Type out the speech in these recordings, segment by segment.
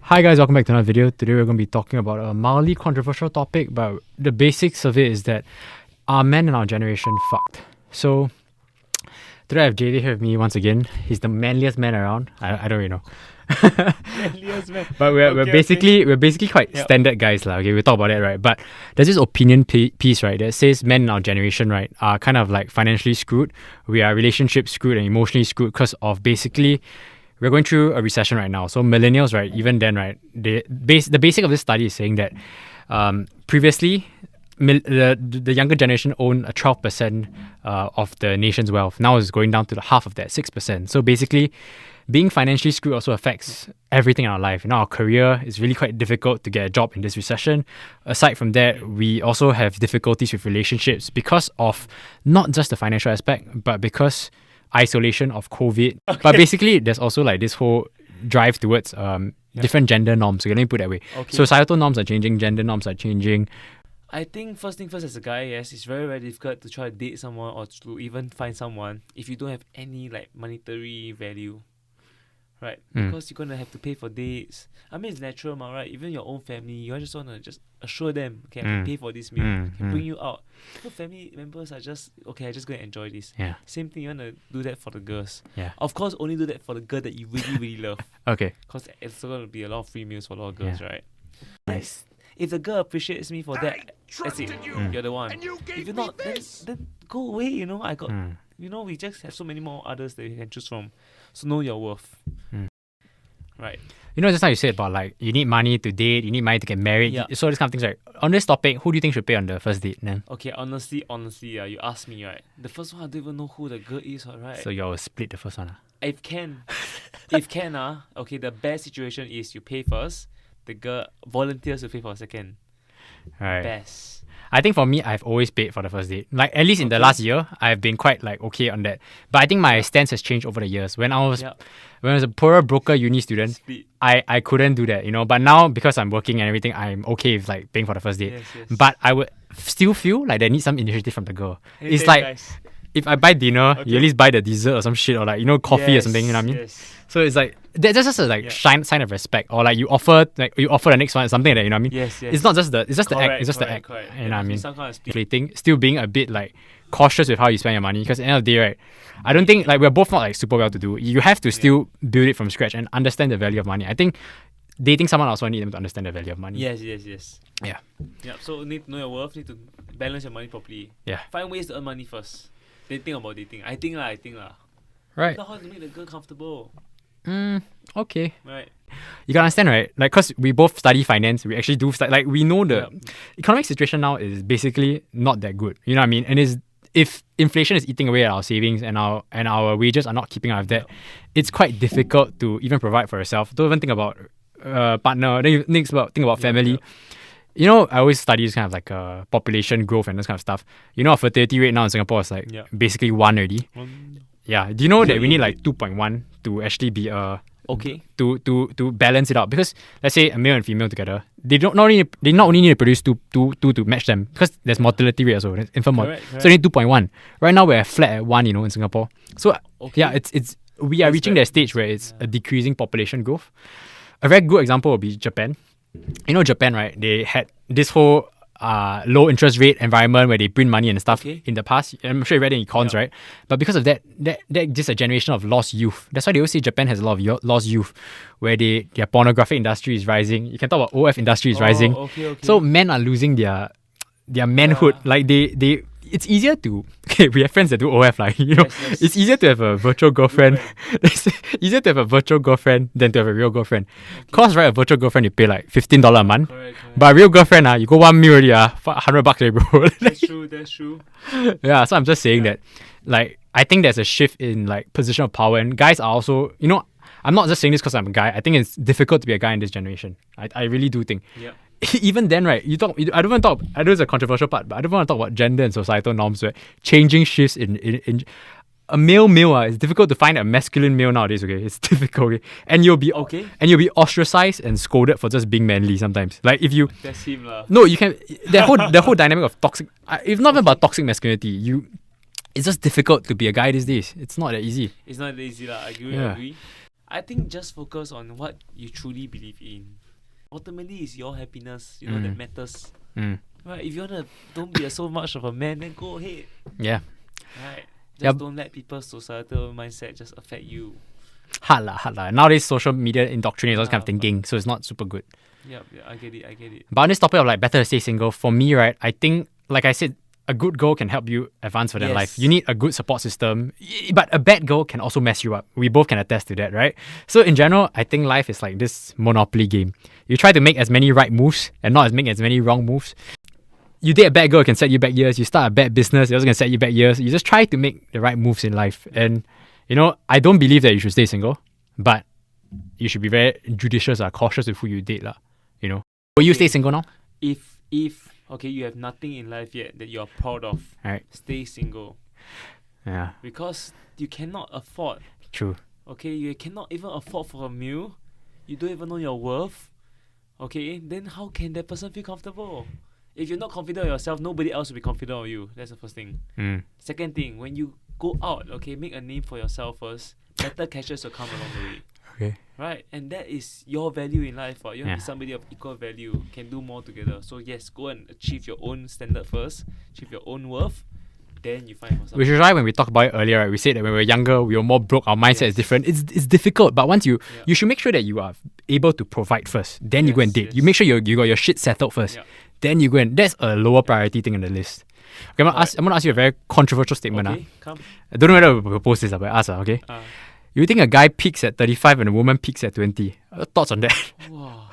Hi guys, welcome back to another video. Today we're going to be talking about a mildly controversial topic, but the basics of it is that are men in our generation fucked? So today I have JD here with me once again. He's the manliest man around. I don't really know. Manliest man. But we're basically quite standard guys lah. Okay, we'll talk about that, right? But there's this opinion piece, right, that says men in our generation, right, are kind of like financially screwed. We are relationship screwed and emotionally screwed because of basically we're going through a recession right now. So millennials, right, even then, right, the basic of this study is saying that previously the younger generation owned a 12% of the nation's wealth. Now it's going down to the half of that, 6%. So basically, being financially screwed also affects everything in our life. In our career, it's really quite difficult to get a job in this recession. Aside from that, we also have difficulties with relationships because of not just the financial aspect, but because isolation of COVID. Okay. But basically, there's also like this whole drive towards different gender norms. So let me put it that way. Okay. Societal norms are changing, gender norms are changing. I think first thing first, as a guy, yes, it's very, very difficult to try to date someone or to even find someone if you don't have any like monetary value. Right? Because you're going to have to pay for dates. I mean, it's natural, right? Even your own family, you just want to just assure them, okay, I can pay for this meal, can bring you out. So family members are just, okay, I just going to enjoy this. Yeah. Same thing, you want to do that for the girls. Yeah. Of course, only do that for the girl that you really, really love. Okay. Because it's going to be a lot of free meals for a lot of girls, right? Nice. If the girl appreciates me for that, that's it. You're the one. If you're not, then go away, you know. We just have so many more others that you can choose from. So know your worth. Right. You know, just now you said about like you need money to date, you need money to get married. Yeah. So these kind of things, right? On this topic, who do you think should pay on the first date then? Okay, honestly, you ask me, right? The first one, I don't even know who the girl is, right? So you'll split the first one. If can, okay, the best situation is you pay first, the girl volunteers to pay for a second. Right. Best. I think for me, I've always paid for the first date. Like, at least in the last year, I've been quite like okay on that. But I think my stance has changed over the years. When I was a poorer broker uni student, I couldn't do that, you know. But now, because I'm working and everything, I'm okay with like paying for the first date. Yes. But I would still feel like they need some initiative from the girl. It's like, guys, if I buy dinner, you at least buy the dessert or some shit, or like, you know, coffee or something, you know what I mean? Yes. So it's like that's just a sign of respect, or like you offer the next one something like that, you know what I mean? Yes. It's not just the act, it's just the act. Correct. You know what I mean? Some kind of still being a bit like cautious with how you spend your money, because at the end of the day, right, I don't think like we're both not like super well to do. You have to still build it from scratch and understand the value of money. I think dating someone also need them to understand the value of money. Yes. Yeah. So need to know your worth, need to balance your money properly. Yeah. Find ways to earn money first. Then think about dating. I think lah. Right. How to make the girl comfortable. Okay. Right. You can understand, right? Like, because we both study finance, we actually do like we know the economic situation now is basically not that good. You know what I mean? And if inflation is eating away at our savings and our wages are not keeping up with that, it's quite difficult to even provide for yourself. Don't even think about partner. Then you think about family. You know, I always study this kind of like population growth and this kind of stuff. You know, our fertility rate now in Singapore is like basically 1 already. Yeah. Do you know that we need like 2.1 to actually be to balance it out? Because let's say a male and female together, they not only need to produce two to match them, because there's mortality rate also, there's infant mortality. So they need 2.1. Right now we're flat at 1, you know, in Singapore. So we are reaching that stage where it's a decreasing population growth. A very good example would be Japan. You know, Japan, right? They had this whole low interest rate environment where they print money and stuff in the past. I'm sure you read it in econs, right? But because of that just a generation of lost youth. That's why they always say Japan has a lot of lost youth, where their pornographic industry is rising. You can talk about OF industry is rising. Okay. So men are losing their manhood. Like they it's easier to we have friends that do OF, like, you know, yes. It's easier to have a virtual girlfriend. It's easier to have a virtual girlfriend than to have a real girlfriend. Cause right, a virtual girlfriend you pay like $15 a month. Correct. But a real girlfriend, you go 1 meal already, $100 already, bro. That's true. Yeah, so I'm just saying that, like, I think there's a shift in like position of power, and guys are also, you know, I'm not just saying this because I'm a guy. I think it's difficult to be a guy in this generation. I really do think. Yeah. Even then, right, I don't want to talk, I know it's a controversial part, but I don't want to talk about gender and societal norms, right? Changing shifts in a male, it's difficult to find a masculine male nowadays, okay? It's difficult, okay? And you'll be ostracized and scolded for just being manly sometimes. Like, if you... That's him, lah. No, you can... The whole dynamic of toxic... It's not even about toxic masculinity. It's just difficult to be a guy these days. It's not that easy. It's not that easy, lah. I agree. I think just focus on what you truly believe in. Ultimately, it's your happiness, that matters. Right? If you wanna don't be so much of a man, then go ahead. Yeah. Right. Just don't let people's societal mindset just affect you. Hard lah. Nowadays, social media indoctrinates those kind of thinking, so it's not super good. Yeah, I get it. But on this topic of like better to stay single, for me, right, I think, like I said, a good girl can help you advance further in life. You need a good support system, but a bad girl can also mess you up. We both can attest to that, right? So in general, I think life is like this Monopoly game. You try to make as many right moves and not make as many wrong moves. You date a bad girl, it can set you back years. You start a bad business, it also can set you back years. You just try to make the right moves in life. And, I don't believe that you should stay single, but you should be very judicious or cautious with who you date. Will you stay single now? If you have nothing in life yet that you're proud of, right, stay single. Yeah. Because you cannot afford. True. Okay, you cannot even afford for a meal. You don't even know your worth. Okay, then how can that person feel comfortable? If you're not confident in yourself, nobody else will be confident on you. That's the first thing. Second thing, when you go out, okay, make a name for yourself first. Better catches will come along the way. Okay. Right? And that is your value in life. You want to be somebody of equal value, can do more together. So yes, go and achieve your own standard first, achieve your own worth, then you find for something. Which is why when we talked about it earlier, right, we said that when we were younger, we were more broke, our mindset is different. It's difficult, but once you should make sure that you are able to provide first. Then you go and date. You make sure you got your shit settled first. Then you go and that's a lower priority thing on the list. Okay, I'm gonna ask you a very controversial statement. Okay, come. I don't know whether we'll propose this, but ask. Okay. You think a guy peaks at 35 and a woman peaks at 20? Thoughts on that? Wow.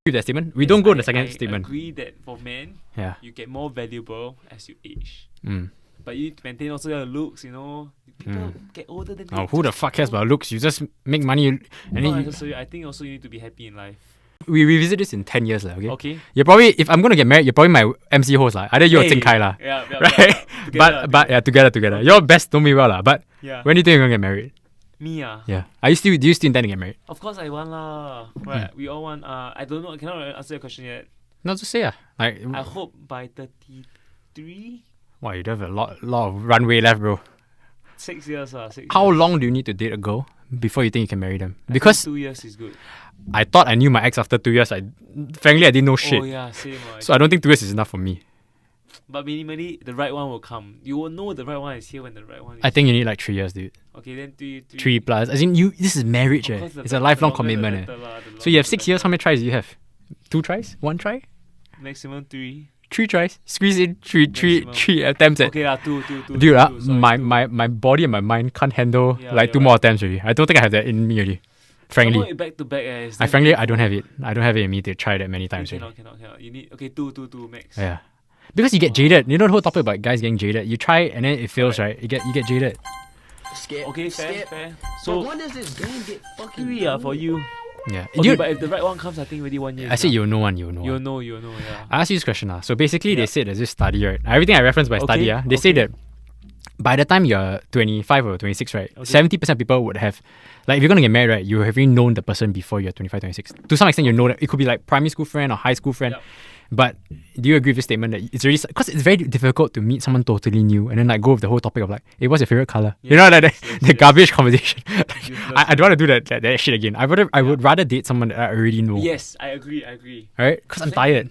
With that statement, we don't go to the second statement. I agree that for men, you get more valuable as you age. But you need to maintain also your looks. People get older than they. Who the fuck cares about looks? You just make money. I think also you need to be happy in life. We revisit this in 10 years, okay? Okay. You're probably, if I'm gonna get married, you're probably my MC host, Either you or Jing Kai, Yeah, right? But together. You're best, know me well, But when do you think you're gonna get married? Me, Yeah. Do you still intend to get married? Of course I want Right. We all want. I don't know. I cannot answer your question yet. No, just say I hope by 33. Wow, you have a lot of runway left, bro. 6 years. 6 years. How long do you need to date a girl before you think you can marry them? Because 2 years is good. I thought I knew my ex after 2 years. Frankly, I didn't know shit. Oh yeah, same. So I don't think 2 years is enough for me. But minimally, the right one will come. You will know the right one is here when the right one is I think you need like 3 years, dude. Okay, then 3. 3 plus. As in, this is marriage, It's a lifelong commitment, So you have 6 years. How many tries do you have? 2 tries? 1 try? Maximum 3. 3 tries. Squeeze in 3 attempts at. Okay, 2. Dude, my body and my mind can't handle 2 more attempts already. I don't think I have that in me already. Frankly, back to back. I don't have it. I don't have it in me to try that many times. Cannot. You need 2 max. Yeah, because you get jaded. You know the whole topic about guys getting jaded. You try and then it fails, right? You get jaded. Okay, fair. So when does this game get fucking 3 for you? Yeah. Okay, but if the right one comes, I think already 1 year. I said you'll know one. You'll know. Yeah. I asked you this question. So basically, they said there's this study, right? Everything I referenced by study, they say that by the time you're 25 or 26, right, 70% of people would have, if you're going to get married, right, you have already known the person before you're 25, 26. To some extent, you know that it could be like primary school friend or high school friend. Yep. But do you agree with this statement that it's really, because it's very difficult to meet someone totally new and then go with the whole topic of hey, what's your favorite color? The garbage conversation. I don't want to do that shit again. I would rather date someone that I already know. Yes, I agree. Alright? Because I'm tired.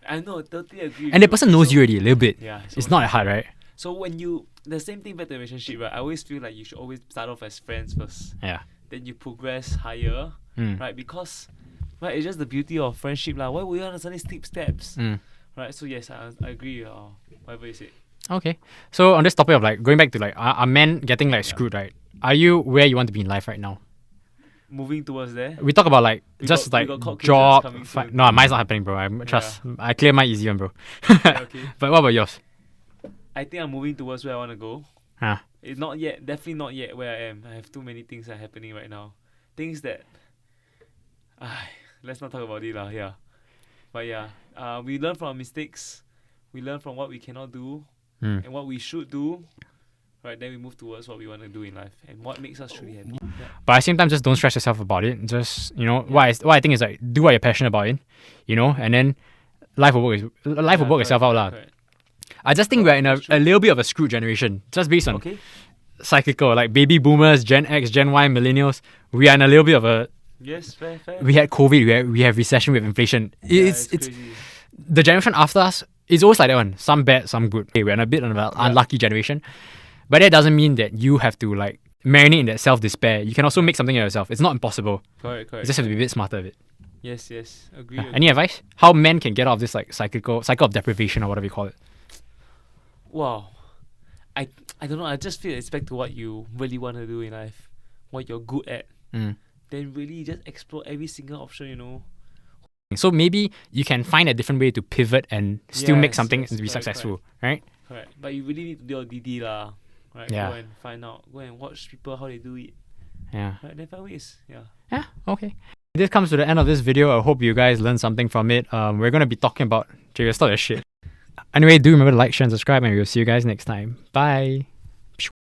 I know, totally agree. And the person knows you already a little bit. Yeah. It's not that hard, right? So when the same thing back to the relationship, right? I always feel like you should always start off as friends first. Yeah. Then you progress higher, right? Because, right, it's just the beauty of friendship, Why would you want to suddenly skip steps? Right? So yes, I agree. Whatever you said. Okay. So on this topic of going back to are men getting screwed, right? Are you where you want to be in life right now? Moving towards there. We talk about job. No, mine's not happening, bro. I clear mine easy one, bro. Okay. But what about yours? I think I'm moving towards where I want to go. It's not yet, definitely not yet where I am. I have too many things that are happening right now. Things that, let's not talk about it yeah. But we learn from our mistakes. We learn from what we cannot do and what we should do. Right, then we move towards what we want to do in life and what makes us truly happy. Yeah. But at the same time, just don't stress yourself about it. Just what I think is do what you're passionate about it, and then life will work itself out, lah. I just think we're in a little bit of a screwed generation, just based on cyclical. Like baby boomers, Gen X, Gen Y, millennials, we are in a little bit of a. Yes, fair. We had COVID, we have recession, we have inflation. It's crazy. the generation after us is always like that one. Some bad, some good. Okay, we're in a bit of an unlucky generation. But that doesn't mean that you have to like marinate in that self-despair. You can also make something of yourself. It's not impossible. Correct. You just have to be a bit smarter of it. Yes. Agree. Any advice? How men can get out of this like cycle of deprivation or whatever you call it? Wow. I don't know. I just feel it's back to what you really want to do in life, what you're good at. Then really just explore every single option. So maybe you can find a different way to pivot and still make something and be successful, right? Correct. But you really need to do your DD lah. Right? Yeah. Go and find out. Go and watch people how they do it. Yeah. Right? Then find ways. Yeah. Yeah. Okay. This comes to the end of this video. I hope you guys learned something from it. We're gonna be talking about stop that shit. Anyway, do remember to like, share, and subscribe, and we'll see you guys next time. Bye.